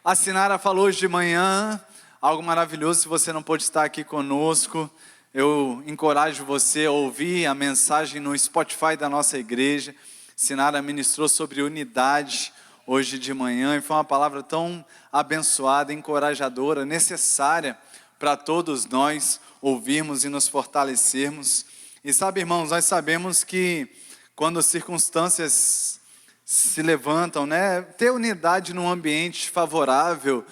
A Sinara falou hoje de manhã algo maravilhoso. Se você não pôde estar aqui conosco, eu encorajo você a ouvir a mensagem no Spotify da nossa igreja. Sinara ministrou sobre unidade hoje de manhã e foi uma palavra tão abençoada, encorajadora, necessária para todos nós ouvirmos e nos fortalecermos. E sabe, irmãos, nós sabemos que quando as circunstâncias se levantam, ter unidade num ambiente favorável,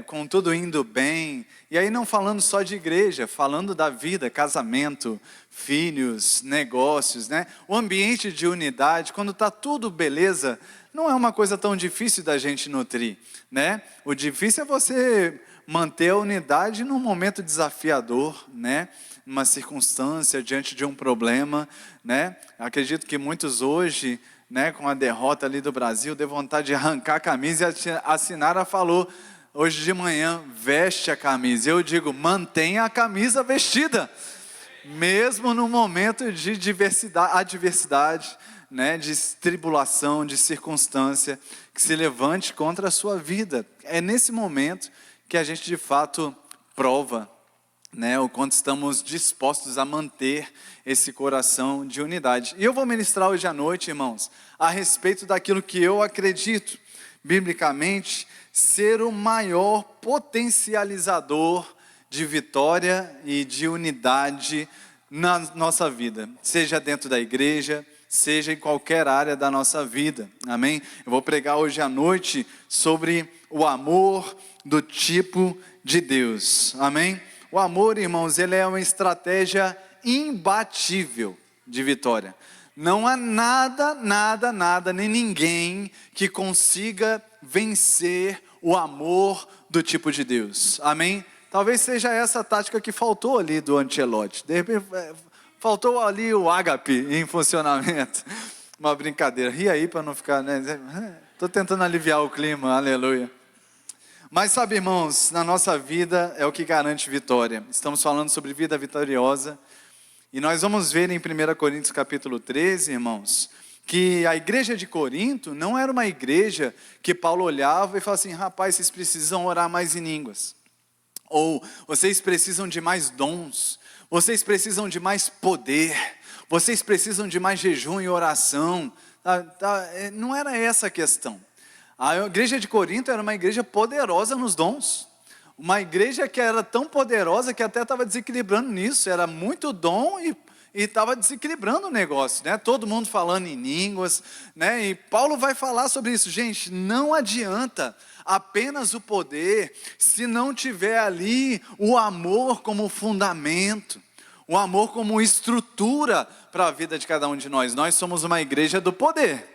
com tudo indo bem, e aí não falando só de igreja, falando da vida, casamento, filhos, negócios, o ambiente de unidade, quando está tudo beleza, não é uma coisa tão difícil da gente nutrir, o difícil é você manter a unidade num momento desafiador, numa circunstância, diante de um problema, acredito que muitos hoje, com a derrota ali do Brasil, deu vontade de arrancar a camisa, e a Sinara falou hoje de manhã, veste a camisa. Eu digo, mantenha a camisa vestida, mesmo no momento de adversidade, de tribulação, de circunstância, que se levante contra a sua vida. É nesse momento que a gente de fato prova, o quanto estamos dispostos a manter esse coração de unidade. E eu vou ministrar hoje à noite, irmãos, a respeito daquilo que eu acredito, biblicamente, ser o maior potencializador de vitória e de unidade na nossa vida, seja dentro da igreja, seja em qualquer área da nossa vida, amém? Eu vou pregar hoje à noite sobre o amor do tipo de Deus, amém? O amor, irmãos, ele é uma estratégia imbatível de vitória. Não há nada, nem ninguém que consiga vencer o amor do tipo de Deus, amém? Talvez seja essa a tática que faltou ali do Ancelotti. De repente, faltou ali o ágape em funcionamento. Uma brincadeira. Ri aí para não ficar, Estou tentando aliviar o clima, aleluia. Mas sabe, irmãos, na nossa vida é o que garante vitória. Estamos falando sobre vida vitoriosa. E nós vamos ver em 1 Coríntios capítulo 13, irmãos, que a igreja de Corinto não era uma igreja que Paulo olhava e falava assim, rapaz, vocês precisam orar mais em línguas. Ou vocês precisam de mais dons. Vocês precisam de mais poder. Vocês precisam de mais jejum e oração. Não era essa a questão. A igreja de Corinto era uma igreja poderosa nos dons. Uma igreja que era tão poderosa que até estava desequilibrando nisso. Era muito dom e estava desequilibrando o negócio, Todo mundo falando em línguas, E Paulo vai falar sobre isso. Gente, não adianta apenas o poder se não tiver ali o amor como fundamento. O amor como estrutura para a vida de cada um de nós. Nós somos uma igreja do poder.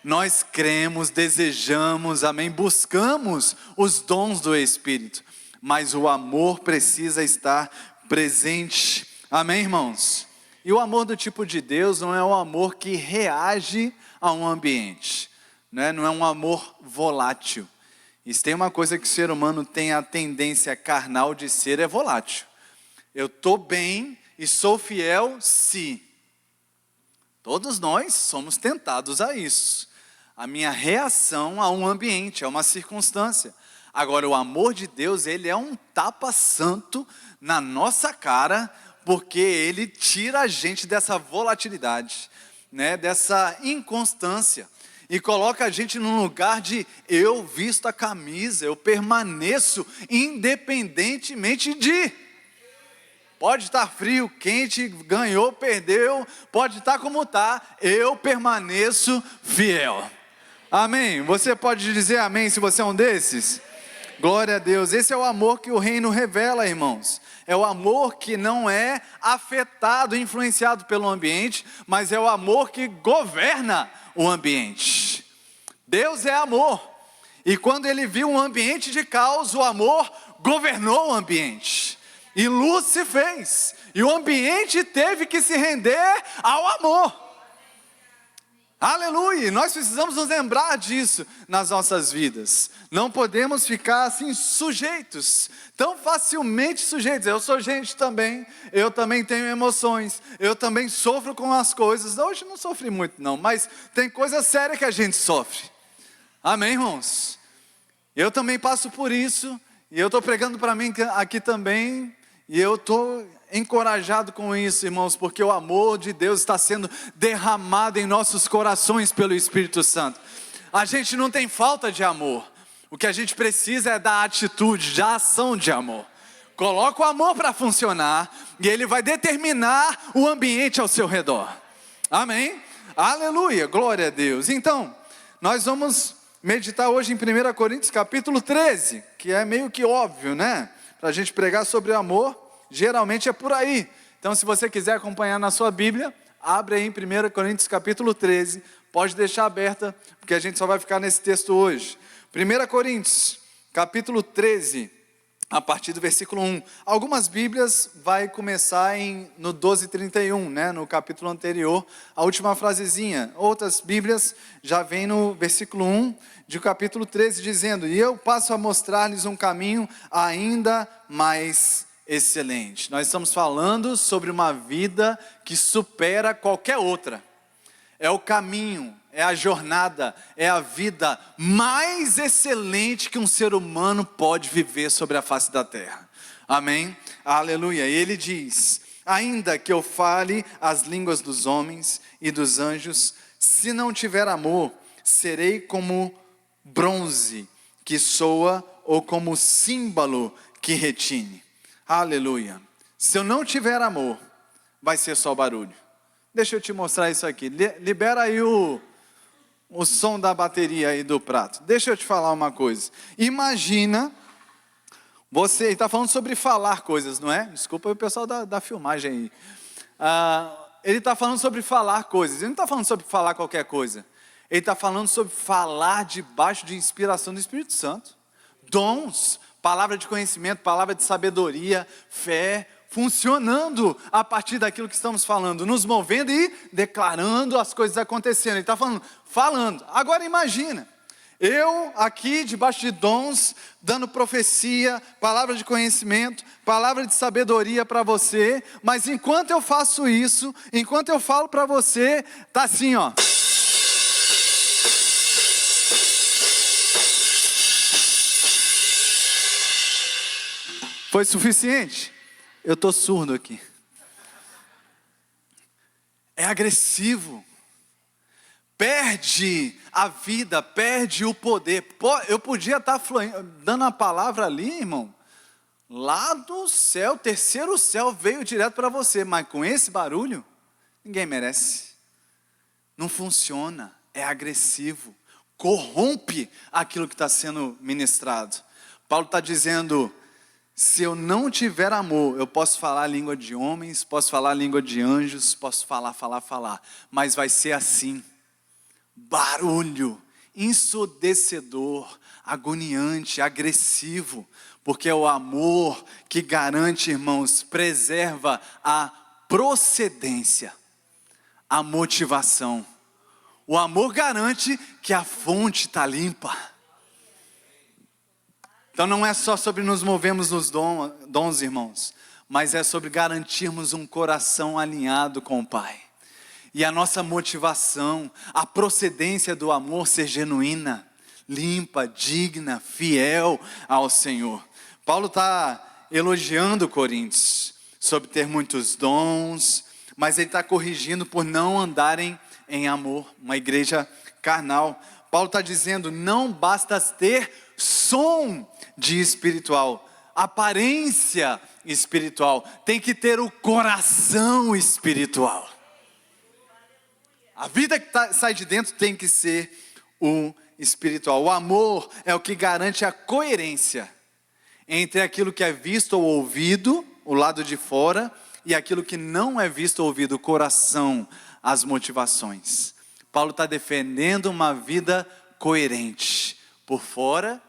Nós cremos, desejamos, amém, buscamos os dons do Espírito, mas o amor precisa estar presente, amém, irmãos? E o amor do tipo de Deus não é um amor que reage a um ambiente, não é um amor volátil. E se tem uma coisa que o ser humano tem a tendência carnal de ser, é volátil. Eu estou bem e sou fiel se... Todos nós somos tentados a isso. A minha reação a um ambiente, a uma circunstância. Agora, o amor de Deus, ele é um tapa-santo na nossa cara, porque ele tira a gente dessa volatilidade, dessa inconstância, e coloca a gente num lugar de eu visto a camisa, eu permaneço independentemente de... Pode estar frio, quente, ganhou, perdeu, pode estar como está, eu permaneço fiel. Amém? Você pode dizer amém se você é um desses? Glória a Deus. Esse é o amor que o reino revela, irmãos. É o amor que não é afetado, influenciado pelo ambiente, mas é o amor que governa o ambiente. Deus é amor. E quando ele viu um ambiente de caos, o amor governou o ambiente. E luz se fez, e o ambiente teve que se render ao amor. Aleluia, nós precisamos nos lembrar disso nas nossas vidas. Não podemos ficar assim sujeitos, tão facilmente sujeitos. Eu sou gente também, eu também tenho emoções, eu também sofro com as coisas. Hoje não sofri muito não, mas tem coisa séria que a gente sofre. Amém, irmãos? Eu também passo por isso, e eu estou pregando para mim aqui também, e eu estou encorajado com isso, irmãos, porque o amor de Deus está sendo derramado em nossos corações pelo Espírito Santo. A gente não tem falta de amor, o que a gente precisa é da atitude, da ação de amor. Coloca o amor para funcionar, e ele vai determinar o ambiente ao seu redor. Amém? Aleluia, glória a Deus. Então, nós vamos meditar hoje em 1 Coríntios capítulo 13, que é meio que óbvio, né? Para a gente pregar sobre amor, geralmente é por aí. Então, se você quiser acompanhar na sua Bíblia, abre aí em 1 Coríntios capítulo 13, pode deixar aberta, porque a gente só vai ficar nesse texto hoje. 1 Coríntios capítulo 13, a partir do versículo 1. Algumas Bíblias vai começar no 12:31, né? No capítulo anterior, a última frasezinha. Outras Bíblias já vem no versículo 1 de capítulo 13, dizendo: e eu passo a mostrar-lhes um caminho ainda mais excelente. Nós estamos falando sobre uma vida que supera qualquer outra. É o caminho, é a jornada, é a vida mais excelente que um ser humano pode viver sobre a face da terra. Amém? Aleluia. E ele diz: ainda que eu fale as línguas dos homens e dos anjos, se não tiver amor, serei como bronze que soa ou como símbolo que retine. Aleluia. Se eu não tiver amor, vai ser só barulho. Deixa eu te mostrar isso aqui. Libera aí o som da bateria aí do prato. Deixa eu te falar uma coisa. Imagina, você está falando sobre falar coisas, não é? Desculpa o pessoal da filmagem aí. Ele está falando sobre falar coisas. Ele não está falando sobre falar qualquer coisa. Ele está falando sobre falar debaixo de inspiração do Espírito Santo. Dons, palavra de conhecimento, palavra de sabedoria, fé, funcionando a partir daquilo que estamos falando, nos movendo e declarando as coisas acontecendo. Ele está falando. Agora imagina, eu aqui debaixo de dons, dando profecia, palavra de conhecimento, palavra de sabedoria para você, mas enquanto eu faço isso, enquanto eu falo para você, está assim, ó. Foi suficiente? Eu estou surdo aqui. É agressivo. Perde a vida, perde o poder. Eu podia estar dando a palavra ali, irmão. Lá do céu, terceiro céu veio direto para você. Mas com esse barulho, ninguém merece. Não funciona, é agressivo. Corrompe aquilo que está sendo ministrado. Paulo está dizendo: se eu não tiver amor, eu posso falar a língua de homens, posso falar a língua de anjos, posso falar, mas vai ser assim, barulho, ensurdecedor, agoniante, agressivo, porque é o amor que garante, irmãos, preserva a procedência, a motivação. O amor garante que a fonte está limpa. Então não é só sobre nos movermos nos dons, irmãos, mas é sobre garantirmos um coração alinhado com o Pai. E a nossa motivação, a procedência do amor ser genuína, limpa, digna, fiel ao Senhor. Paulo está elogiando Coríntios sobre ter muitos dons, mas ele está corrigindo por não andarem em amor, uma igreja carnal. Paulo está dizendo: não basta ter som de espiritual, aparência espiritual, tem que ter o coração espiritual. A vida que sai de dentro tem que ser o espiritual. O amor é o que garante a coerência entre aquilo que é visto ou ouvido, o lado de fora, e aquilo que não é visto ou ouvido, o coração, as motivações. Paulo está defendendo uma vida coerente, por fora,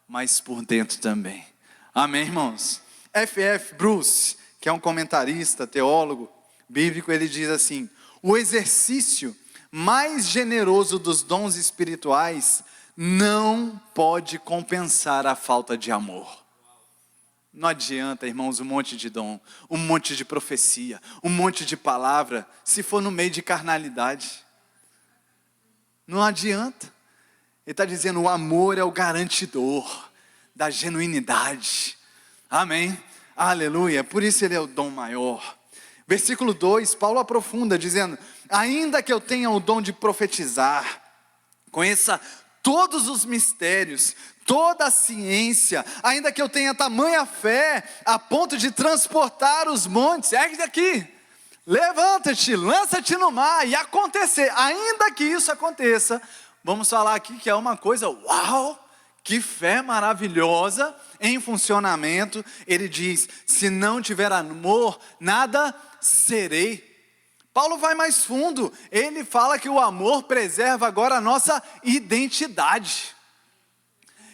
mas por dentro também. Amém, irmãos? F.F. Bruce, que é um comentarista, teólogo bíblico, ele diz assim: o exercício mais generoso dos dons espirituais não pode compensar a falta de amor. Não adianta, irmãos, um monte de dom, um monte de profecia, um monte de palavra, se for no meio de carnalidade. Não adianta. Ele está dizendo, o amor é o garantidor da genuinidade. Amém? Aleluia. Por isso ele é o dom maior. Versículo 2, Paulo aprofunda dizendo, ainda que eu tenha o dom de profetizar, conheça todos os mistérios, toda a ciência, ainda que eu tenha tamanha fé, a ponto de transportar os montes, ergue aqui, levanta-te, lança-te no mar, e acontecer, ainda que isso aconteça, vamos falar aqui que é uma coisa, uau, que fé maravilhosa, em funcionamento. Ele diz, se não tiver amor, nada serei. Paulo vai mais fundo, ele fala que o amor preserva agora a nossa identidade.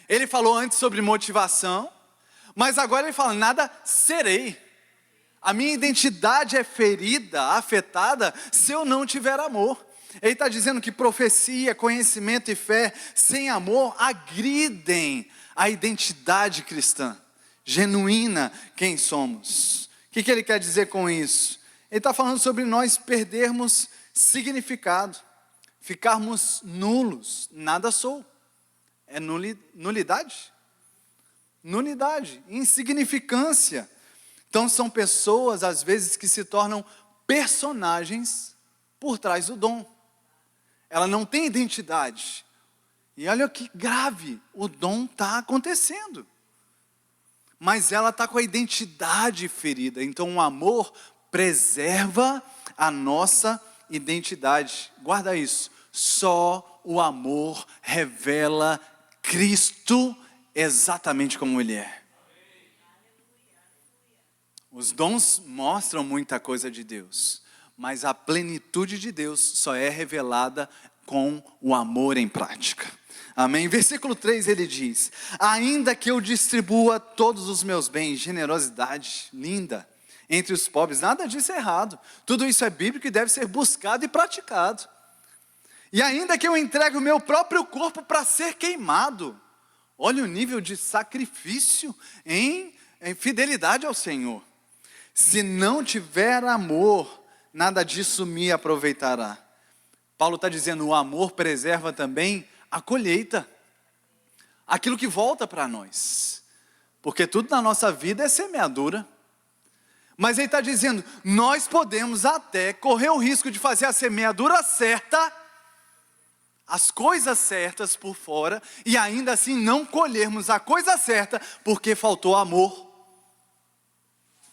Ele falou antes sobre motivação, mas agora ele fala, nada serei. A minha identidade é ferida, afetada, se eu não tiver amor. Ele está dizendo que profecia, conhecimento e fé sem amor agridem a identidade cristã, genuína quem somos. O que ele quer dizer com isso? Ele está falando sobre nós perdermos significado, ficarmos nulos, nada sou. É nulidade? Nulidade, insignificância. Então são pessoas às vezes que se tornam personagens por trás do dom. Ela não tem identidade. E olha que grave, o dom está acontecendo. Mas ela está com a identidade ferida. Então o amor preserva a nossa identidade. Guarda isso. Só o amor revela Cristo exatamente como Ele é. Os dons mostram muita coisa de Deus, mas a plenitude de Deus só é revelada com o amor em prática. Amém? Versículo 3 ele diz, ainda que eu distribua todos os meus bens, generosidade linda, entre os pobres, nada disso é errado. Tudo isso é bíblico e deve ser buscado e praticado. E ainda que eu entregue o meu próprio corpo para ser queimado. Olha o nível de sacrifício em fidelidade ao Senhor. Se não tiver amor, nada disso me aproveitará. Paulo está dizendo, o amor preserva também a colheita. Aquilo que volta para nós. Porque tudo na nossa vida é semeadura. Mas ele está dizendo, nós podemos até correr o risco de fazer a semeadura certa, as coisas certas por fora, e ainda assim não colhermos a coisa certa, porque faltou amor.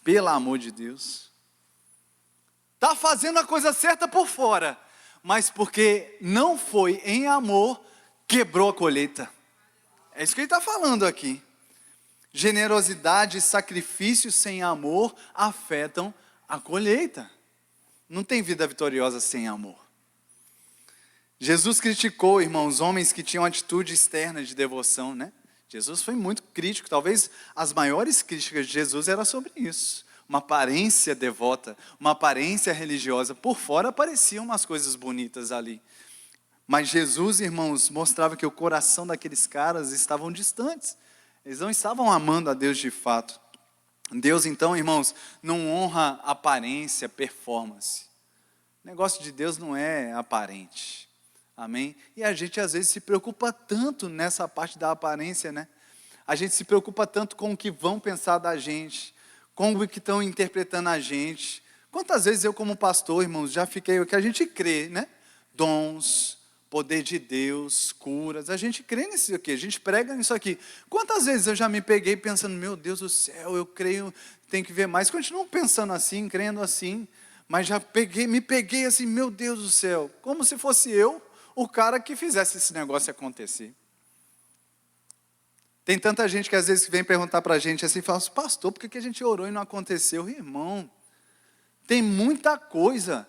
Pelo amor de Deus. Está fazendo a coisa certa por fora, mas porque não foi em amor, quebrou a colheita. É isso que ele está falando aqui. Generosidade e sacrifício sem amor afetam a colheita. Não tem vida vitoriosa sem amor. Jesus criticou, irmãos, homens que tinham atitude externa de devoção, né? Jesus foi muito crítico, talvez as maiores críticas de Jesus eram sobre isso. Uma aparência devota, uma aparência religiosa. Por fora apareciam umas coisas bonitas ali. Mas Jesus, irmãos, mostrava que o coração daqueles caras estavam distantes. Eles não estavam amando a Deus de fato. Deus, então, irmãos, não honra aparência, performance. O negócio de Deus não é aparente. Amém? E a gente às vezes se preocupa tanto nessa parte da aparência, né? A gente se preocupa tanto com o que vão pensar da gente, com o que estão interpretando a gente. Quantas vezes eu como pastor, irmãos, já fiquei, o que a gente crê, né? Dons, poder de Deus, curas, a gente crê nisso aqui, a gente prega nisso aqui. Quantas vezes eu já me peguei pensando, meu Deus do céu, eu creio, tem que ver mais. Continuo pensando assim, crendo assim, mas já me peguei assim, meu Deus do céu, como se fosse eu o cara que fizesse esse negócio acontecer. Tem tanta gente que às vezes vem perguntar para a gente assim, fala assim, pastor, por que a gente orou e não aconteceu? Irmão, tem muita coisa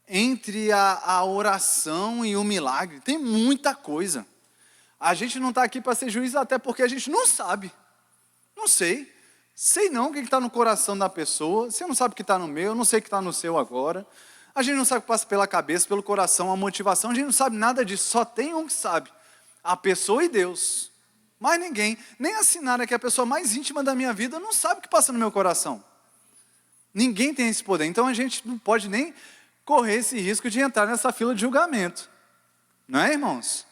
entre a oração e o milagre, tem muita coisa. A gente não está aqui para ser juiz, até porque a gente não sabe. Não sei não o que está no coração da pessoa, você não sabe o que está no meu, eu não sei o que está no seu agora. A gente não sabe o que passa pela cabeça, pelo coração, a motivação, a gente não sabe nada disso, só tem um que sabe, a pessoa e Deus. Mais ninguém, nem a Sinara, que é a pessoa mais íntima da minha vida, não sabe o que passa no meu coração. Ninguém tem esse poder, então a gente não pode nem correr esse risco de entrar nessa fila de julgamento. Não é, irmãos?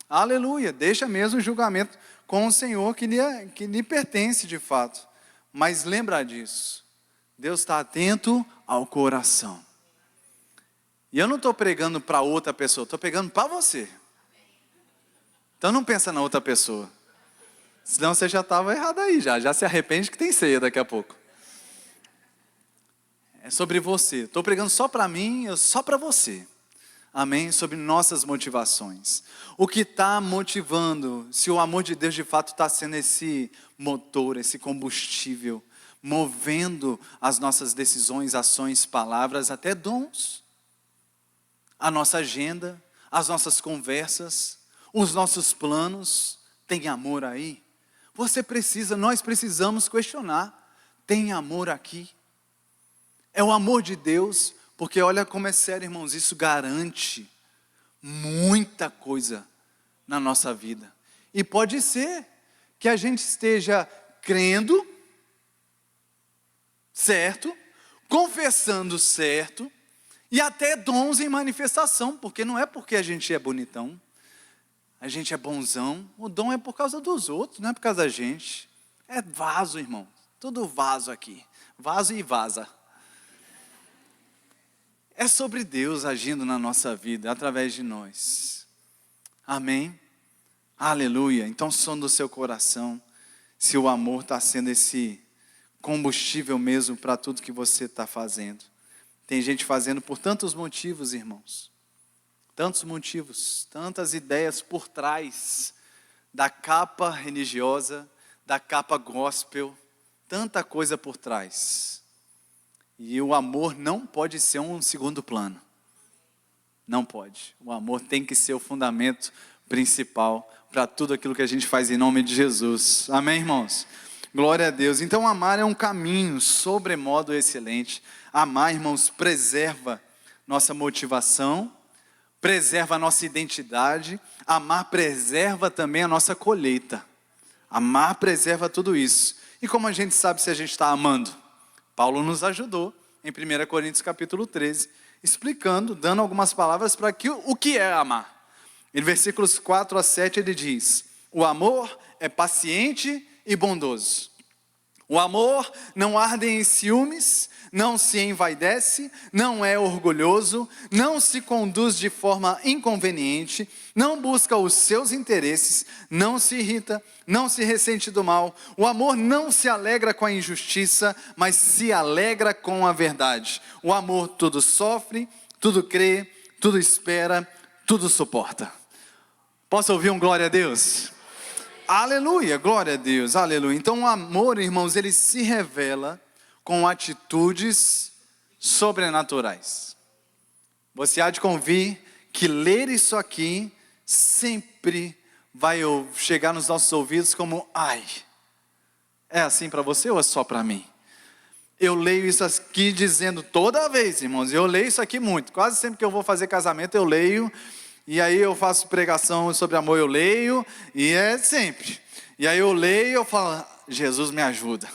Aleluia, deixa mesmo o julgamento com o Senhor que lhe pertence de fato. Mas lembra disso, Deus está atento ao coração. E eu não estou pregando para outra pessoa, estou pregando para você. Então não pensa na outra pessoa. Senão você já estava errado aí, já se arrepende que tem ceia daqui a pouco. É sobre você, estou pregando só para mim, só para você. Amém? Sobre nossas motivações. O que está motivando, se o amor de Deus de fato está sendo esse motor, esse combustível, movendo as nossas decisões, ações, palavras, até dons. A nossa agenda, as nossas conversas, os nossos planos, tem amor aí? Nós precisamos questionar, tem amor aqui? É o amor de Deus, porque olha como é sério, irmãos, isso garante muita coisa na nossa vida. E pode ser que a gente esteja crendo, certo, confessando certo, e até dons em manifestação, porque não é porque a gente é bonitão, a gente é bonzão, o dom é por causa dos outros, não é por causa da gente. É vaso, irmão, tudo vaso aqui, vaso e vaza. É sobre Deus agindo na nossa vida, através de nós. Amém? Aleluia. Então, som do seu coração, se o amor está sendo esse combustível mesmo para tudo que você está fazendo. Tem gente fazendo por tantos motivos, irmãos. Tantos motivos, tantas ideias por trás da capa religiosa, da capa gospel, tanta coisa por trás. E o amor não pode ser um segundo plano. Não pode. O amor tem que ser o fundamento principal para tudo aquilo que a gente faz em nome de Jesus. Amém, irmãos? Glória a Deus. Então amar é um caminho sobremodo excelente. Amar, irmãos, preserva nossa motivação, preserva a nossa identidade. Amar preserva também a nossa colheita. Amar preserva tudo isso. E como a gente sabe se a gente está amando? Paulo nos ajudou em 1 Coríntios capítulo 13, explicando, dando algumas palavras para o que é amar. Em versículos 4 a 7 ele diz: o amor é paciente e bondoso. O amor não arde em ciúmes, não se envaidece, não é orgulhoso, não se conduz de forma inconveniente, não busca os seus interesses, não se irrita, não se ressente do mal. O amor não se alegra com a injustiça, mas se alegra com a verdade. O amor tudo sofre, tudo crê, tudo espera, tudo suporta. Posso ouvir um glória a Deus? Aleluia, glória a Deus, aleluia. Então o amor, irmãos, ele se revela com atitudes sobrenaturais. Você há de convir que ler isso aqui sempre vai chegar nos nossos ouvidos como: ai, é assim para você ou é só para mim? Eu leio isso aqui dizendo toda vez, irmãos, eu leio isso aqui muito, quase sempre que eu vou fazer casamento eu leio. E aí eu faço pregação sobre amor, eu leio, e é sempre. E aí eu leio e eu falo: Jesus me ajuda.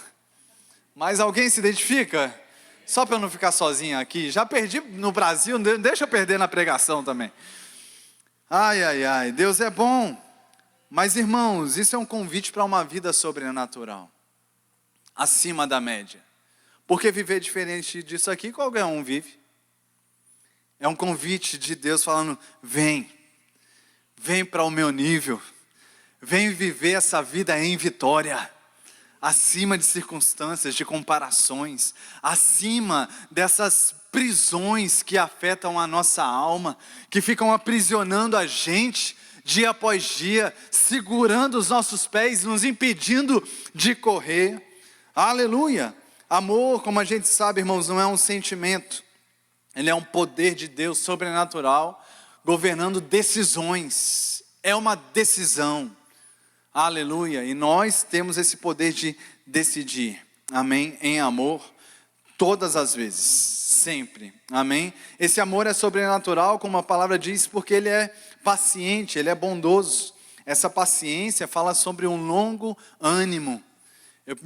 Mas alguém se identifica? Só para eu não ficar sozinho aqui. Já perdi no Brasil, deixa eu perder na pregação também. Ai, ai, ai, Deus é bom. Mas irmãos, isso é um convite para uma vida sobrenatural. Acima da média. Porque viver diferente disso aqui, qualquer um vive. É um convite de Deus falando: vem para o meu nível, vem viver essa vida em vitória, acima de circunstâncias, de comparações, acima dessas prisões que afetam a nossa alma, que ficam aprisionando a gente dia após dia, segurando os nossos pés, nos impedindo de correr. Aleluia! Amor, como a gente sabe, irmãos, não é um sentimento. Ele é um poder de Deus sobrenatural, governando decisões. É uma decisão. Aleluia. E nós temos esse poder de decidir. Amém? Em amor, todas as vezes. Sempre. Amém? Esse amor é sobrenatural, como a palavra diz, porque ele é paciente, ele é bondoso. Essa paciência fala sobre um longo ânimo. Eu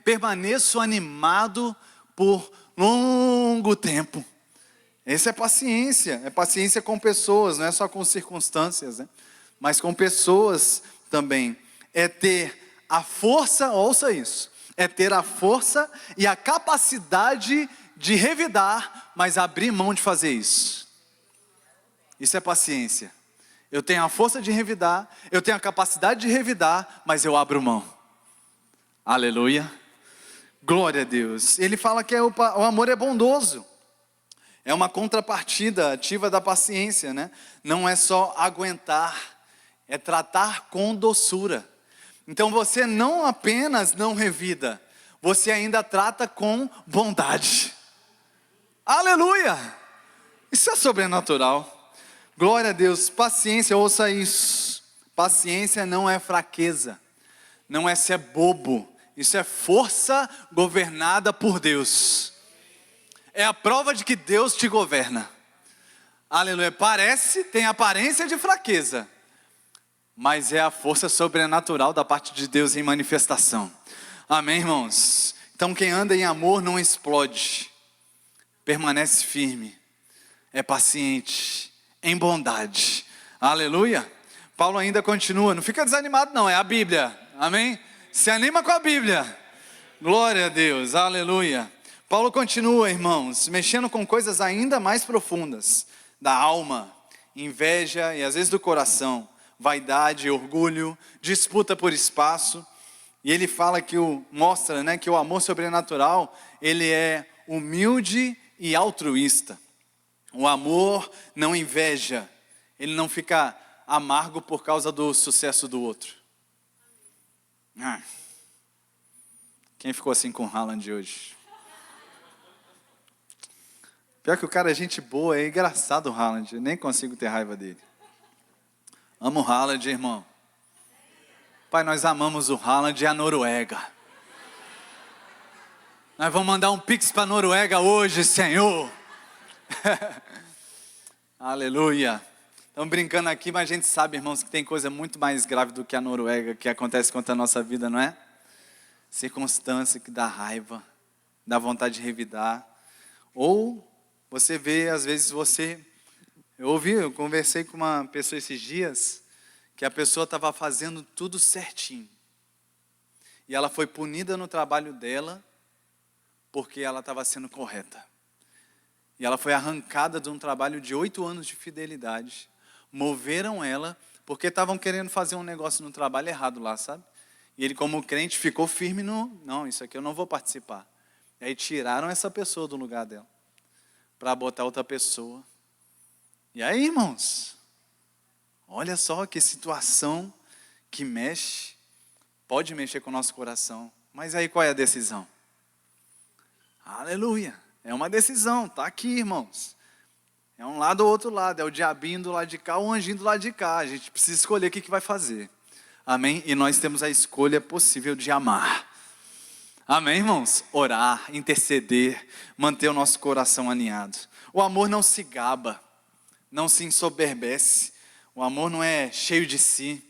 permaneço animado por longo tempo. Essa é paciência com pessoas, não é só com circunstâncias, né? mas com pessoas também. É ter a força, ouça isso, é ter a força e a capacidade de revidar, mas abrir mão de fazer isso. Isso é paciência. Eu tenho a força de revidar, eu tenho a capacidade de revidar, mas eu abro mão. Aleluia. Glória a Deus. Ele fala que o amor é bondoso. É uma contrapartida ativa da paciência, né? Não é só aguentar, é tratar com doçura. Então você não apenas não revida, você ainda trata com bondade. Aleluia! Isso é sobrenatural. Glória a Deus. Paciência, ouça isso. Paciência não é fraqueza, não é ser bobo. Isso é força governada por Deus. É a prova de que Deus te governa. Aleluia. Tem aparência de fraqueza, mas é a força sobrenatural da parte de Deus em manifestação. Amém, irmãos? Então quem anda em amor não explode, permanece firme, é paciente, em bondade. Aleluia. Paulo ainda continua, não fica desanimado não, é a Bíblia. Amém? Se anima com a Bíblia. Glória a Deus, aleluia. Paulo continua, irmãos, mexendo com coisas ainda mais profundas, da alma, inveja e às vezes do coração, vaidade, orgulho, disputa por espaço. E ele fala mostra, né, que o amor sobrenatural, ele é humilde e altruísta. O amor não inveja, ele não fica amargo por causa do sucesso do outro. Quem ficou assim com o Haaland hoje? Pior que o cara é gente boa, é engraçado o Haaland, eu nem consigo ter raiva dele. Amo o Haaland, irmão. Pai, nós amamos o Haaland e a Noruega. Nós vamos mandar um pix para a Noruega hoje, Senhor. Aleluia. Estamos brincando aqui, mas a gente sabe, irmãos, que tem coisa muito mais grave do que a Noruega, que acontece contra a nossa vida, não é? Circunstância que dá raiva, dá vontade de revidar. Ou você vê, às vezes eu conversei com uma pessoa esses dias, que a pessoa estava fazendo tudo certinho. E ela foi punida no trabalho dela, porque ela estava sendo correta. E ela foi arrancada de um trabalho de 8 anos de fidelidade. Moveram ela, porque estavam querendo fazer um negócio no trabalho errado lá, sabe? E ele, como crente, ficou firme não, isso aqui eu não vou participar. E aí tiraram essa pessoa do lugar dela, para botar outra pessoa. E aí, irmãos, olha só que situação que pode mexer com o nosso coração. Mas aí qual é a decisão? Aleluia, é uma decisão, está aqui, irmãos. É um lado ou outro lado, é o diabinho do lado de cá ou o anjinho do lado de cá. A gente precisa escolher o que vai fazer. Amém? E nós temos a escolha possível de amar. Amém, irmãos? Orar, interceder, manter o nosso coração alinhado. O amor não se gaba, não se ensoberbece. O amor não é cheio de si,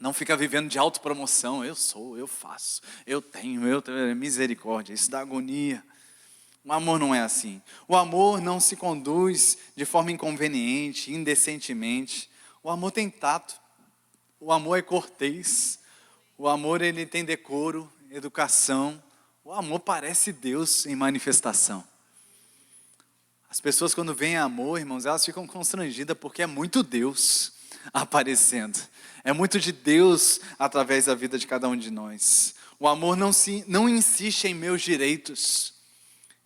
não fica vivendo de autopromoção. Eu sou, eu faço, eu tenho misericórdia. Isso dá agonia. O amor não é assim. O amor não se conduz de forma inconveniente, indecentemente. O amor tem tato. O amor é cortês. O amor, ele tem decoro, educação. O amor parece Deus em manifestação. As pessoas, quando veem amor, irmãos, elas ficam constrangidas porque é muito Deus aparecendo. É muito de Deus através da vida de cada um de nós. O amor não insiste em meus direitos.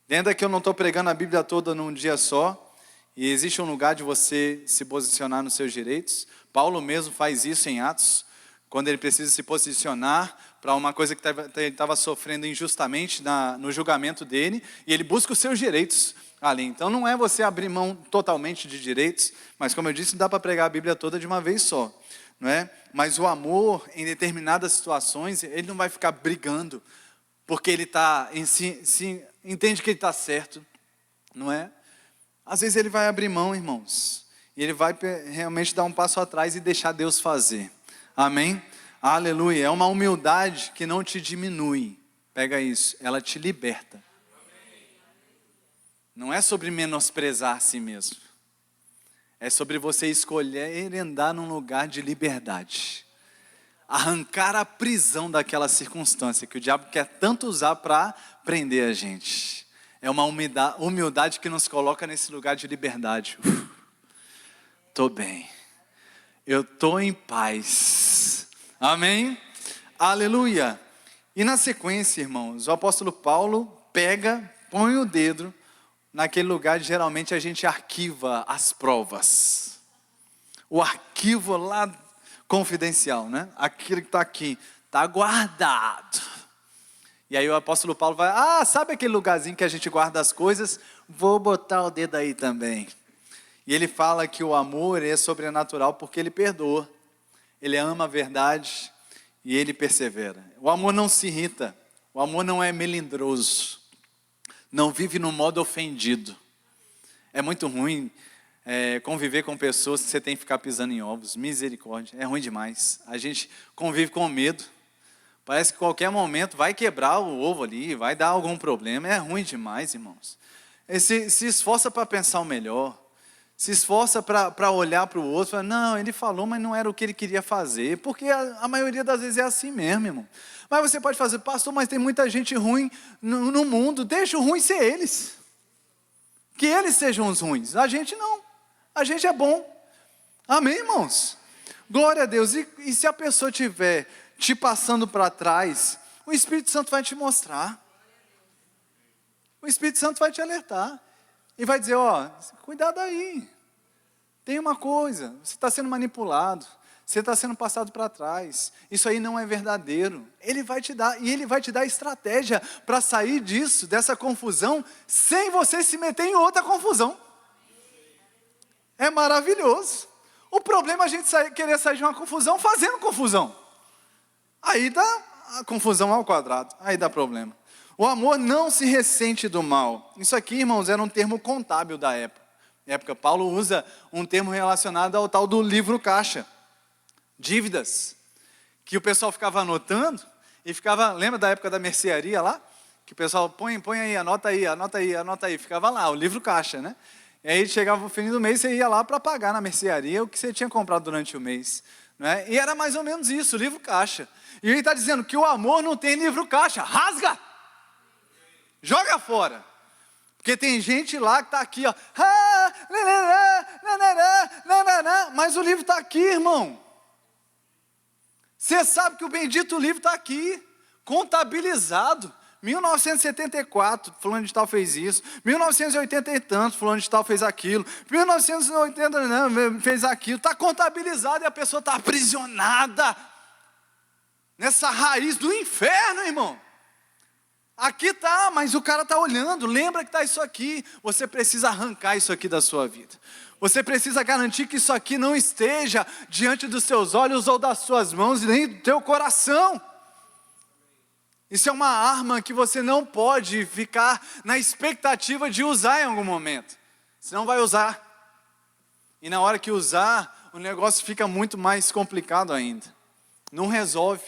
Entenda que eu não estou pregando a Bíblia toda num dia só. E existe um lugar de você se posicionar nos seus direitos. Paulo mesmo faz isso em Atos, quando ele precisa se posicionar para uma coisa que ele estava sofrendo injustamente no julgamento dele. E ele busca os seus direitos ali. Então não é você abrir mão totalmente de direitos, mas como eu disse, não dá para pregar a Bíblia toda de uma vez só. Não é? Mas o amor, em determinadas situações, ele não vai ficar brigando, porque ele entende que ele está certo, não é? Às vezes ele vai abrir mão, irmãos, e ele vai realmente dar um passo atrás e deixar Deus fazer. Amém? Aleluia. É uma humildade que não te diminui. Pega isso, ela te liberta. Não é sobre menosprezar a si mesmo. É sobre você escolher andar num lugar de liberdade. Arrancar a prisão daquela circunstância que o diabo quer tanto usar para prender a gente. É uma humildade que nos coloca nesse lugar de liberdade. Estou bem. Eu estou em paz. Amém? Aleluia. E na sequência, irmãos, o apóstolo Paulo põe o dedo naquele lugar que geralmente a gente arquiva as provas. O arquivo lá confidencial, né? Aquilo que está aqui, está guardado. E aí o apóstolo Paulo vai, sabe aquele lugarzinho que a gente guarda as coisas? Vou botar o dedo aí também. E ele fala que o amor é sobrenatural porque ele perdoa. Ele ama a verdade e ele persevera. O amor não se irrita. O amor não é melindroso. Não vive no modo ofendido. É muito ruim conviver com pessoas que você tem que ficar pisando em ovos. Misericórdia, é ruim demais. A gente convive com medo. Parece que qualquer momento vai quebrar o ovo ali, vai dar algum problema. É ruim demais, irmãos. Se esforça para pensar o melhor. Se esforça para olhar para o outro. Fala, não, ele falou, mas não era o que ele queria fazer. Porque a maioria das vezes é assim mesmo, irmão. Mas você pode fazer, pastor, mas tem muita gente ruim no mundo. Deixa o ruim ser eles. Que eles sejam os ruins. A gente não. A gente é bom. Amém, irmãos? Glória a Deus. E se a pessoa estiver te passando para trás, o Espírito Santo vai te mostrar. O Espírito Santo vai te alertar. E vai dizer, cuidado aí. Tem uma coisa, você está sendo manipulado. Você está sendo passado para trás. Isso aí não é verdadeiro. Ele vai te dar, e Ele vai te dar estratégia para sair disso, dessa confusão, sem você se meter em outra confusão. É maravilhoso. O problema é a gente querer sair de uma confusão fazendo confusão. Aí dá a confusão ao quadrado. Aí dá problema. O amor não se ressente do mal. Isso aqui, irmãos, era um termo contábil da época. Na época, Paulo usa um termo relacionado ao tal do livro caixa. Dívidas. Que o pessoal ficava anotando e ficava, lembra da época da mercearia lá? Que o pessoal põe aí, anota aí, anota aí, anota aí. Ficava lá, o livro caixa, né? E aí chegava o fim do mês, você ia lá para pagar na mercearia o que você tinha comprado durante o mês. Né? E era mais ou menos isso, o livro caixa. E ele está dizendo que o amor não tem livro caixa. Rasga! Joga fora. Porque tem gente lá que está aqui, ó. Mas o livro está aqui, irmão. Você sabe que o bendito livro está aqui, contabilizado. 1974, fulano de tal fez isso. 1980 e tanto, fulano de tal fez aquilo. 1980 fez aquilo. Está contabilizado e a pessoa está aprisionada nessa raiz do inferno, irmão. Aqui está, mas o cara está olhando. Lembra que está isso aqui. Você precisa arrancar isso aqui da sua vida. Você precisa garantir que isso aqui não esteja diante dos seus olhos ou das suas mãos e nem do teu coração. Isso é uma arma que você não pode ficar na expectativa de usar em algum momento. Você não vai usar. E na hora que usar, o negócio fica muito mais complicado ainda. Não resolve.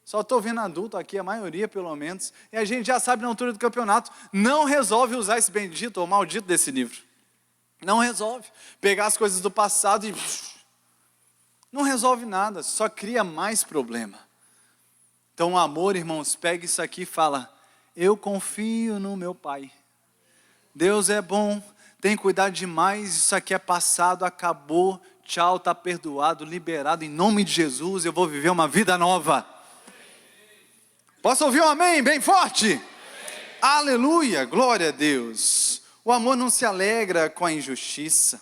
Só estou vendo adulto aqui, a maioria pelo menos. E a gente já sabe na altura do campeonato. Não resolve usar esse bendito ou maldito desse livro. Não resolve. Pegar as coisas do passado e... não resolve nada. Só cria mais problema. Então o amor, irmãos, pega isso aqui e fala, eu confio no meu Pai. Deus é bom, tem cuidado demais, isso aqui é passado, acabou, tchau, está perdoado, liberado, em nome de Jesus, eu vou viver uma vida nova. Posso ouvir um amém bem forte? Amém. Aleluia, glória a Deus. O amor não se alegra com a injustiça,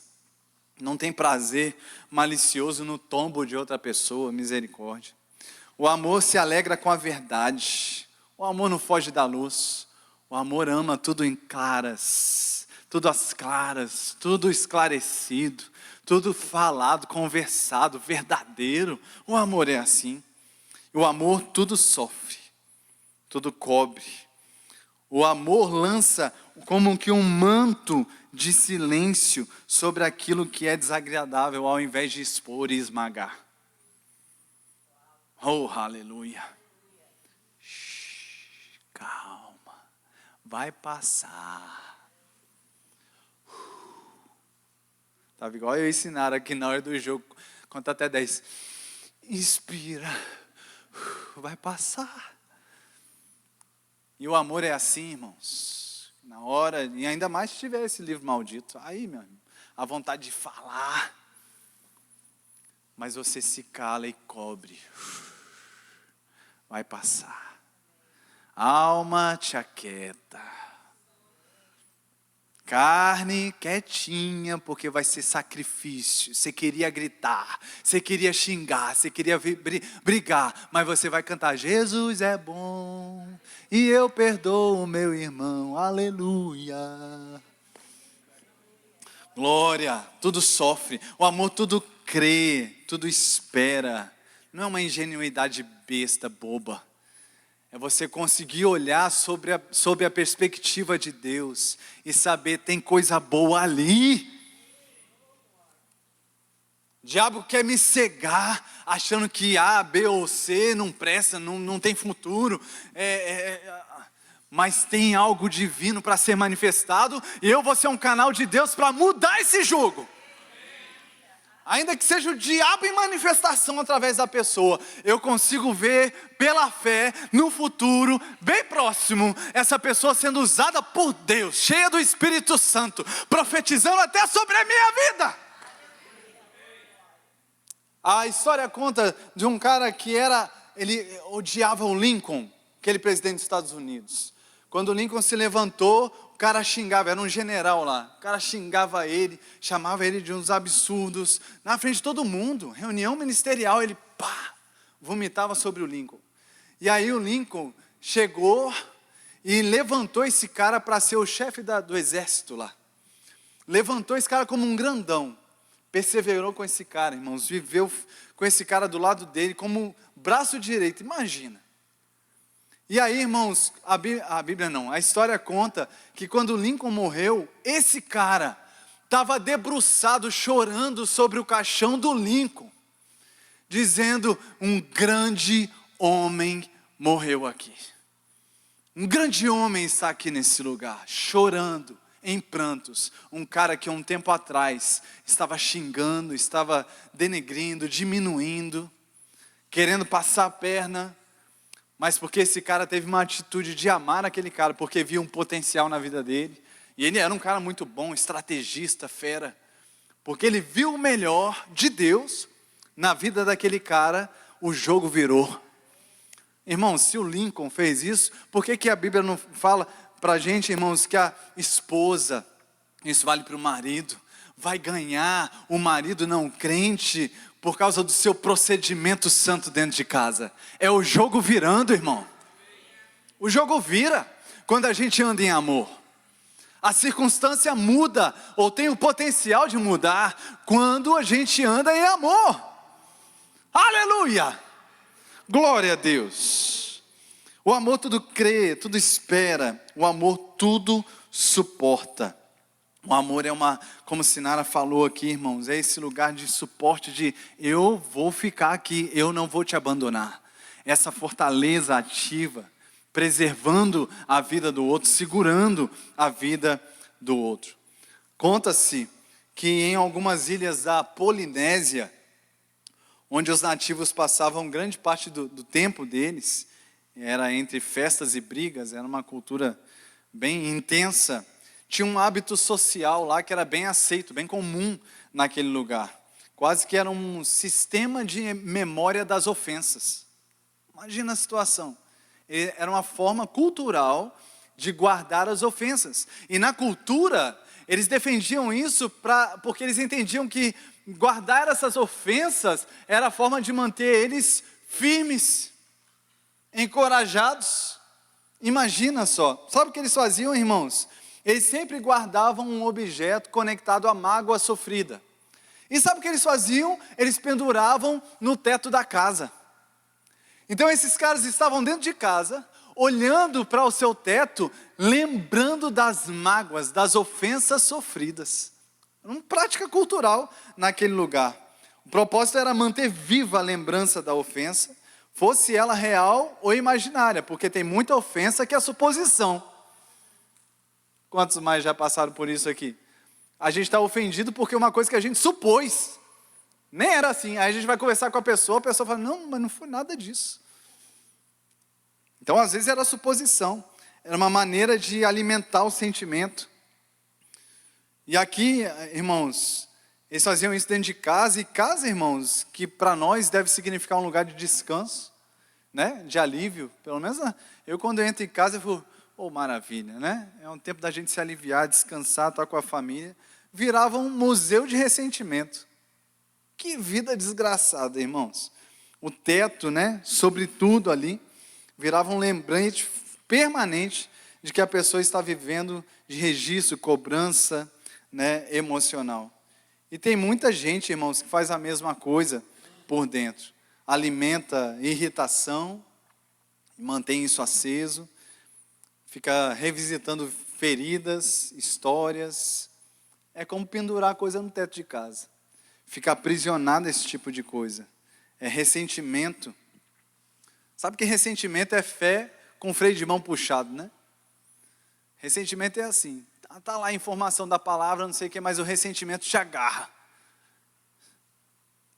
não tem prazer malicioso no tombo de outra pessoa, misericórdia. O amor se alegra com a verdade. O amor não foge da luz. O amor ama tudo em claras, tudo às claras, tudo esclarecido, tudo falado, conversado, verdadeiro. O amor é assim. O amor tudo sofre, tudo cobre. O amor lança como que um manto de silêncio sobre aquilo que é desagradável, ao invés de expor e esmagar. Oh, aleluia. Calma. Vai passar. Estava igual eu ensinar aqui na hora do jogo, conta até 10. Inspira, vai passar. E o amor é assim, irmãos. Na hora, e ainda mais se tiver esse livro maldito. Aí, meu irmão, a vontade de falar. Mas você se cala e cobre. Vai passar. Alma te aquieta. Carne quietinha, porque vai ser sacrifício. Você queria gritar, você queria xingar, você queria brigar, mas você vai cantar: Jesus é bom e eu perdoo o meu irmão, aleluia. Glória, tudo sofre, o amor tudo crê, tudo espera. Não é uma ingenuidade besta, boba. É você conseguir olhar sob a perspectiva de Deus e saber, tem coisa boa ali. O diabo quer me cegar, achando que A, B ou C não presta, não tem futuro. Mas tem algo divino para ser manifestado, e eu vou ser um canal de Deus para mudar esse jogo. Ainda que seja o diabo em manifestação através da pessoa, eu consigo ver pela fé, no futuro, bem próximo, essa pessoa sendo usada por Deus, cheia do Espírito Santo, profetizando até sobre a minha vida. A história conta de um cara que ele odiava o Lincoln, aquele presidente dos Estados Unidos. Quando o Lincoln se levantou, o cara xingava, era um general lá, o cara xingava ele, chamava ele de uns absurdos, na frente de todo mundo, reunião ministerial, ele vomitava sobre o Lincoln. E aí o Lincoln chegou e levantou esse cara para ser o chefe do exército lá. Levantou esse cara como um grandão, perseverou com esse cara, irmãos, viveu com esse cara do lado dele como braço direito, imagina. E aí, irmãos, a história conta que quando Lincoln morreu, esse cara estava debruçado, chorando sobre o caixão do Lincoln, dizendo: um grande homem morreu aqui. Um grande homem está aqui nesse lugar, chorando, em prantos. Um cara que um tempo atrás estava xingando, estava denegrindo, diminuindo, querendo passar a perna. Mas porque esse cara teve uma atitude de amar aquele cara, porque via um potencial na vida dele. E ele era um cara muito bom, estrategista, fera. Porque ele viu o melhor de Deus na vida daquele cara, o jogo virou. Irmãos, se o Lincoln fez isso, por que a Bíblia não fala para a gente, irmãos, que a esposa, isso vale para o marido, vai ganhar o marido não crente por causa do seu procedimento santo dentro de casa? É o jogo virando, irmão. O jogo vira quando a gente anda em amor. A circunstância muda, ou tem o potencial de mudar, quando a gente anda em amor. Aleluia! Glória a Deus. O amor tudo crê, tudo espera. O amor tudo suporta. O amor é como Sinara falou aqui, irmãos, é esse lugar de suporte de eu vou ficar aqui, eu não vou te abandonar. Essa fortaleza ativa, preservando a vida do outro, segurando a vida do outro. Conta-se que em algumas ilhas da Polinésia, onde os nativos passavam grande parte do tempo deles, era entre festas e brigas, era uma cultura bem intensa. Tinha um hábito social lá que era bem aceito, bem comum naquele lugar. Quase que era um sistema de memória das ofensas. Imagina a situação. Era uma forma cultural de guardar as ofensas. E na cultura, eles defendiam isso porque eles entendiam que guardar essas ofensas era a forma de manter eles firmes, encorajados. Imagina só. Sabe o que eles faziam, irmãos? Eles sempre guardavam um objeto conectado à mágoa sofrida. E sabe o que eles faziam? Eles penduravam no teto da casa. Então esses caras estavam dentro de casa, olhando para o seu teto, lembrando das mágoas, das ofensas sofridas. Uma prática cultural naquele lugar. O propósito era manter viva a lembrança da ofensa, fosse ela real ou imaginária, porque tem muita ofensa que é suposição. Quantos mais já passaram por isso aqui? a gente está ofendido porque uma coisa que a gente supôs, nem era assim. Aí a gente vai conversar com a pessoa fala, não, mas não foi nada disso. Então, às vezes era suposição, era uma maneira de alimentar o sentimento. E aqui, irmãos, eles faziam isso dentro de casa, e casa, irmãos, que para nós deve significar um lugar de descanso, né? De alívio. Pelo menos eu, quando eu entro em casa, eu falo, maravilha, né? É um tempo da gente se aliviar, descansar, estar com a família. Virava um museu de ressentimento. Que vida desgraçada, irmãos. O teto, né? Sobretudo ali, virava um lembrete permanente de que a pessoa está vivendo de registro, cobrança, né, emocional. E tem muita gente, irmãos, que faz a mesma coisa por dentro. Alimenta irritação, mantém isso aceso, fica revisitando feridas, histórias. É como pendurar coisa no teto de casa. Fica aprisionado a esse tipo de coisa. É ressentimento. Sabe que ressentimento é fé com freio de mão puxado, né? Ressentimento é assim. Está lá a informação da palavra, não sei o que, mas o ressentimento te agarra.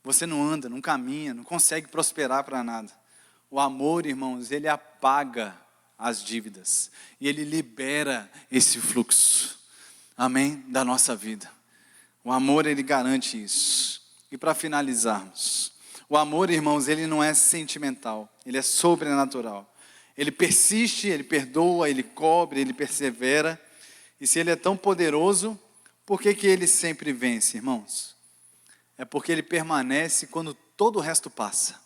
Você não anda, não caminha, não consegue prosperar para nada. O amor, irmãos, ele apaga as dívidas. E ele libera esse fluxo. Amém? Da nossa vida. O amor, ele garante isso. E para finalizarmos, o amor, irmãos, ele não é sentimental, ele é sobrenatural. Ele persiste, ele perdoa, ele cobre, ele persevera. E se ele é tão poderoso, por que ele sempre vence, irmãos? É porque ele permanece quando todo o resto passa.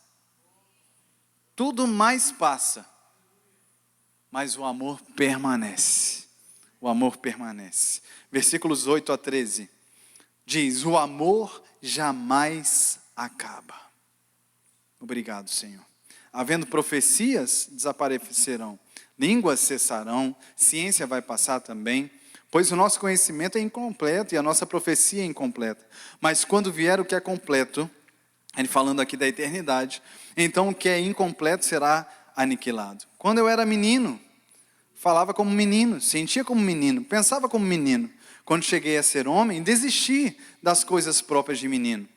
Tudo mais passa, mas o amor permanece. O amor permanece. Versículos 8 a 13. Diz, o amor jamais acaba. Obrigado, Senhor. Havendo profecias, desaparecerão. Línguas cessarão. Ciência vai passar também. Pois o nosso conhecimento é incompleto e a nossa profecia é incompleta. Mas quando vier o que é completo, ele falando aqui da eternidade, então o que é incompleto será aniquilado. Quando eu era menino, falava como menino, sentia como menino, pensava como menino. Quando cheguei a ser homem, desisti das coisas próprias de menino.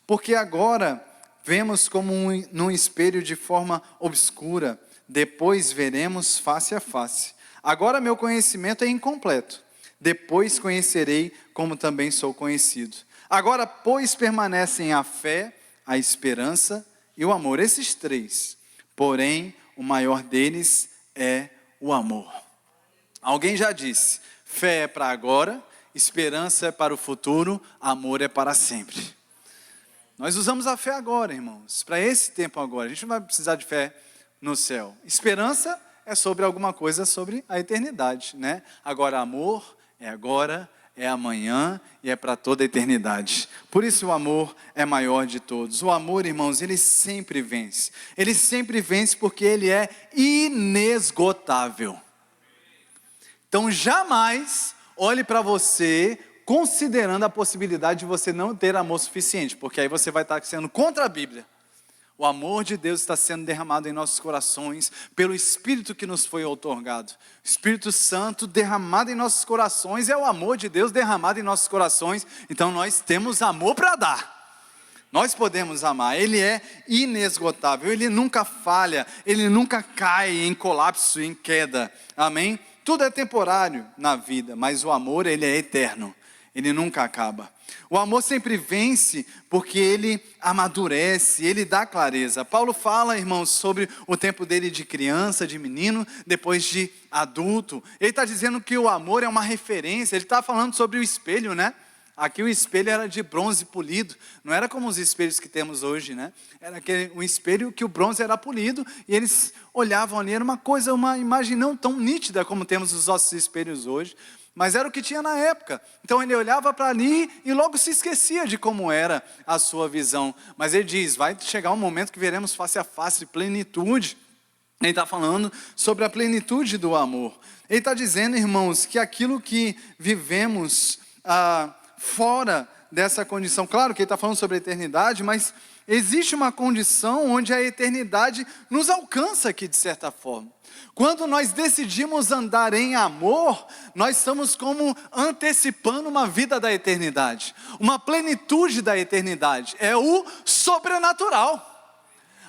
Porque agora vemos como num espelho de forma obscura, depois veremos face a face. Agora meu conhecimento é incompleto. Depois conhecerei como também sou conhecido. Agora, pois, permanecem a fé, a esperança e o amor. Esses três. Porém, o maior deles é o amor. Alguém já disse, fé é para agora, esperança é para o futuro, amor é para sempre. Nós usamos a fé agora, irmãos, para esse tempo agora. A gente não vai precisar de fé no céu. Esperança é sobre alguma coisa, sobre a eternidade, né? Agora, amor é agora, é amanhã e é para toda a eternidade. Por isso o amor é maior de todos. O amor, irmãos, ele sempre vence. Ele sempre vence porque ele é inesgotável. Então jamais olhe para você considerando a possibilidade de você não ter amor suficiente, porque aí você vai estar sendo contra a Bíblia. O amor de Deus está sendo derramado em nossos corações pelo Espírito que nos foi outorgado. O Espírito Santo derramado em nossos corações é o amor de Deus derramado em nossos corações. Então nós temos amor para dar. Nós podemos amar. Ele é inesgotável. Ele nunca falha. Ele nunca cai em colapso, em queda. Amém? Tudo é temporário na vida, mas o amor, ele é eterno. Ele nunca acaba. O amor sempre vence porque ele amadurece, ele dá clareza. Paulo fala, irmãos, sobre o tempo dele de criança, de menino, depois de adulto. Ele está dizendo que o amor é uma referência, ele está falando sobre o espelho, né? Aqui o espelho era de bronze polido, não era como os espelhos que temos hoje, né? Era um espelho que o bronze era polido e eles olhavam ali, era uma coisa, uma imagem não tão nítida como temos os nossos espelhos hoje, mas era o que tinha na época. Então ele olhava para ali e logo se esquecia de como era a sua visão. Mas ele diz, vai chegar um momento que veremos face a face, plenitude. Ele está falando sobre a plenitude do amor. Ele está dizendo, irmãos, que aquilo que vivemos fora dessa condição, claro que ele está falando sobre a eternidade, mas existe uma condição onde a eternidade nos alcança aqui de certa forma. Quando nós decidimos andar em amor, nós estamos como antecipando uma vida da eternidade, uma plenitude da eternidade, é o sobrenatural.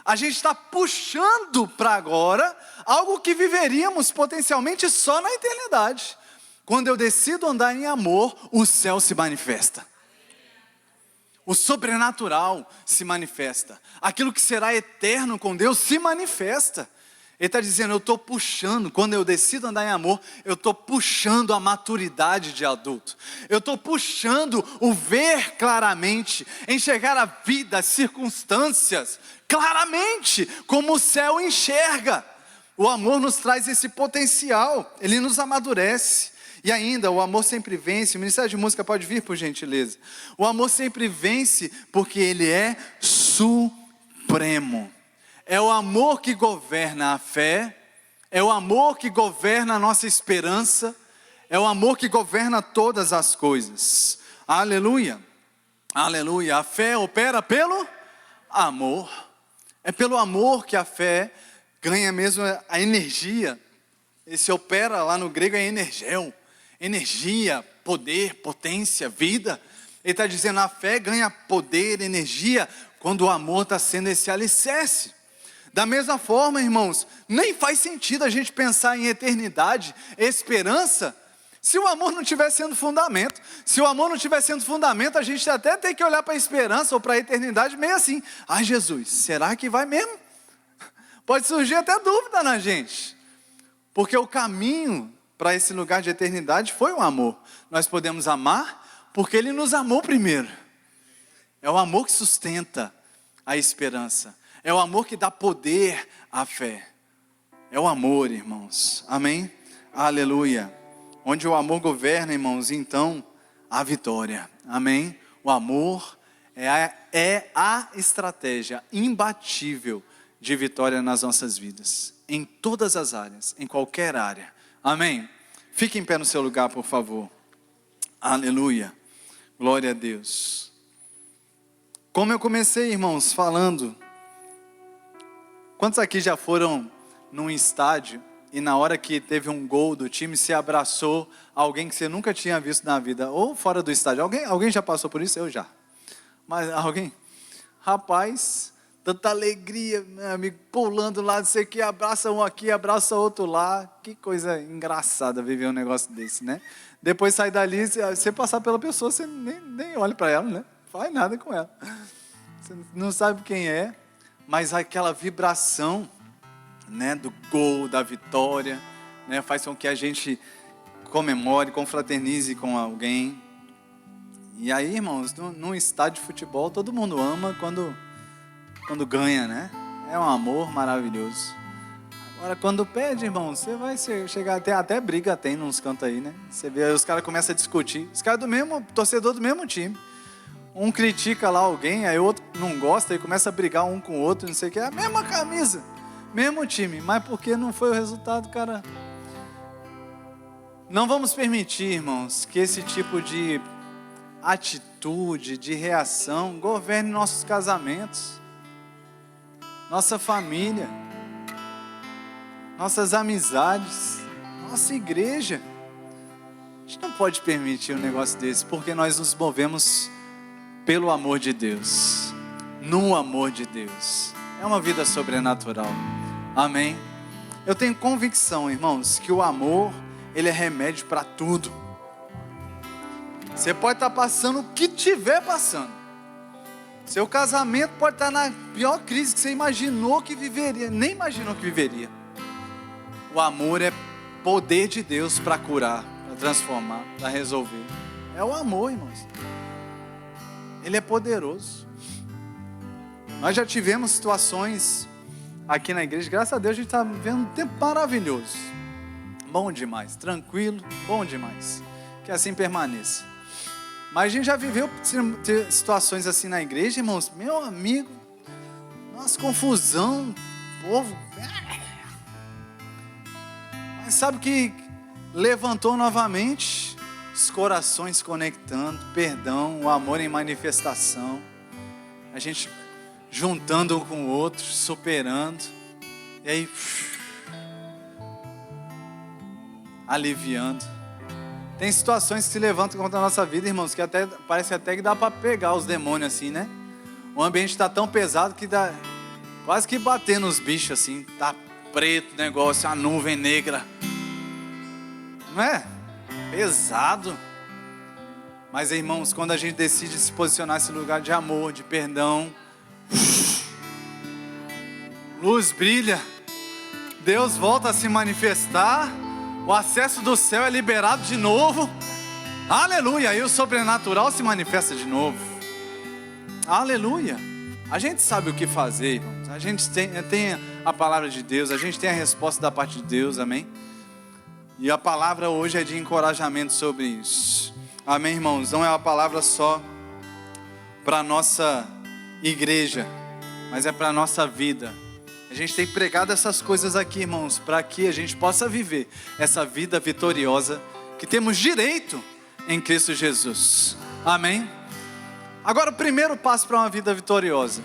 A gente está puxando para agora algo que viveríamos potencialmente só na eternidade. Quando eu decido andar em amor, o céu se manifesta. O sobrenatural se manifesta. Aquilo que será eterno com Deus se manifesta. Ele está dizendo, eu estou puxando, quando eu decido andar em amor, eu estou puxando a maturidade de adulto. Eu estou puxando o ver claramente, enxergar a vida, as circunstâncias, claramente, como o céu enxerga. O amor nos traz esse potencial, ele nos amadurece. E ainda, o amor sempre vence. O Ministério de Música pode vir, por gentileza. O amor sempre vence porque ele é supremo. É o amor que governa a fé, é o amor que governa a nossa esperança, é o amor que governa todas as coisas. Aleluia, aleluia. A fé opera pelo amor. É pelo amor que a fé ganha mesmo a energia. Esse opera lá no grego é energel. Energia, poder, potência, vida. Ele está dizendo, a fé ganha poder, energia, quando o amor está sendo esse alicerce. Da mesma forma, irmãos, nem faz sentido a gente pensar em eternidade, esperança, se o amor não estiver sendo fundamento. Se o amor não estiver sendo fundamento, a gente até tem que olhar para a esperança ou para a eternidade meio assim. Ai, Jesus, será que vai mesmo? Pode surgir até dúvida na gente. Porque o caminho para esse lugar de eternidade foi o amor. Nós podemos amar porque Ele nos amou primeiro. É o amor que sustenta a esperança. É o amor que dá poder à fé. É o amor, irmãos. Amém? Aleluia. Onde o amor governa, irmãos, então há vitória. Amém? O amor é a estratégia imbatível de vitória nas nossas vidas. Em todas as áreas, em qualquer área. Amém? Fique em pé no seu lugar, por favor. Aleluia. Glória a Deus. Como eu comecei, irmãos, falando. Quantos aqui já foram num estádio e na hora que teve um gol do time, se abraçou alguém que você nunca tinha visto na vida? Ou fora do estádio? Alguém já passou por isso? Eu já. Mas alguém? Rapaz, tanta alegria, meu amigo, pulando lá, não sei o que, abraça um aqui, abraça outro lá. Que coisa engraçada viver um negócio desse, né? Depois sai dali, você passar pela pessoa, você nem olha para ela, né? Faz nada com ela. Você não sabe quem é, mas aquela vibração, né, do gol, da vitória, né, faz com que a gente comemore, confraternize com alguém. E aí, irmãos, num estádio de futebol, todo mundo ama quando ganha, né? É um amor maravilhoso. Agora, quando perde, irmão, você vai chegar até briga tem nos cantos aí, né? Você vê, aí os caras começam a discutir. Os caras torcedor do mesmo time. Um critica lá alguém, aí o outro não gosta, e começa a brigar um com o outro, não sei o que. É a mesma camisa, mesmo time. Mas porque não foi o resultado, cara? Não vamos permitir, irmãos, que esse tipo de atitude, de reação, governe nossos casamentos, nossa família, nossas amizades, nossa igreja. A gente não pode permitir um negócio desse, porque nós nos movemos pelo amor de Deus, no amor de Deus. É uma vida sobrenatural. Amém? Eu tenho convicção, irmãos, que o amor, ele é remédio para tudo. Você pode estar passando o que estiver passando. Seu casamento pode estar na pior crise que você imaginou que viveria, nem imaginou que viveria. O amor é poder de Deus para curar, para transformar, para resolver. É o amor, irmãos. Ele é poderoso. Nós já tivemos situações aqui na igreja, graças a Deus a gente está vivendo um tempo maravilhoso. Bom demais, tranquilo, bom demais. Que assim permaneça. Mas a gente já viveu situações assim na igreja, irmãos. Meu amigo, nossa, confusão, povo. Mas sabe o que levantou novamente? Os corações conectando, perdão, o amor em manifestação. A gente juntando um com o outro, superando, e aí aliviando. Tem situações que se levantam contra a nossa vida, irmãos, que até parece até que dá para pegar os demônios assim, né? O ambiente está tão pesado que dá quase que bater nos bichos assim, tá preto o negócio, a nuvem negra, não é? Pesado. Mas, irmãos, quando a gente decide se posicionar nesse lugar de amor, de perdão, luz brilha, Deus volta a se manifestar, o acesso do céu é liberado de novo, aleluia, aí o sobrenatural se manifesta de novo, aleluia. A gente sabe o que fazer, irmãos, a gente tem a palavra de Deus, a gente tem a resposta da parte de Deus, amém? E a palavra hoje é de encorajamento sobre isso, amém, irmãos? Não é uma palavra só para a nossa igreja, mas é para a nossa vida. A gente tem pregado essas coisas aqui, irmãos, para que a gente possa viver essa vida vitoriosa que temos direito em Cristo Jesus. Amém? Agora, o primeiro passo para uma vida vitoriosa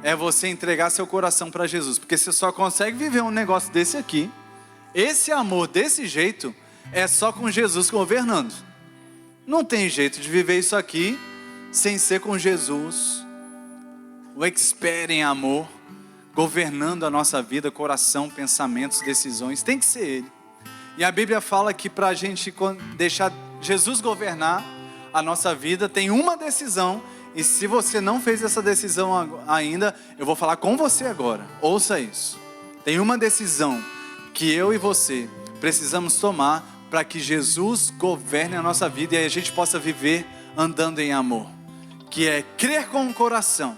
é você entregar seu coração para Jesus, porque você só consegue viver um negócio desse aqui, esse amor desse jeito, é só com Jesus governando. Não tem jeito de viver isso aqui sem ser com Jesus, o expert em amor, governando a nossa vida, coração, pensamentos, decisões, tem que ser Ele. E a Bíblia fala que para a gente deixar Jesus governar a nossa vida, tem uma decisão, e se você não fez essa decisão ainda, eu vou falar com você agora, ouça isso. Tem uma decisão que eu e você precisamos tomar para que Jesus governe a nossa vida e a gente possa viver andando em amor, que é crer com o coração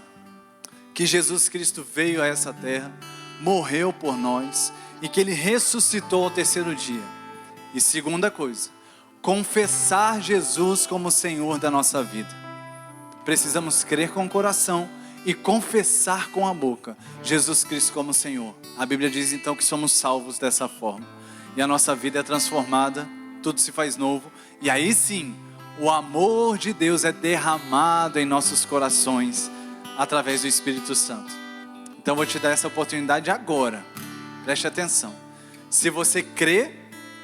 que Jesus Cristo veio a essa terra, morreu por nós e que Ele ressuscitou ao terceiro dia. E segunda coisa, confessar Jesus como Senhor da nossa vida. Precisamos crer com o coração e confessar com a boca Jesus Cristo como Senhor. A Bíblia diz então que somos salvos dessa forma. E a nossa vida é transformada, tudo se faz novo. E aí sim, o amor de Deus é derramado em nossos corações, através do Espírito Santo. Então eu vou te dar essa oportunidade agora. Preste atenção. Se você crê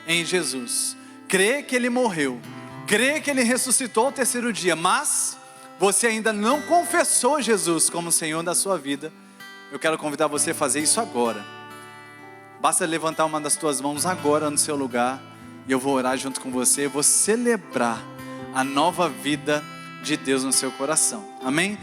em Jesus, crê que Ele morreu, crê que Ele ressuscitou ao terceiro dia, mas você ainda não confessou Jesus como Senhor da sua vida, eu quero convidar você a fazer isso agora. Basta levantar uma das tuas mãos agora no seu lugar, e eu vou orar junto com você, eu vou celebrar a nova vida de Deus no seu coração. Amém?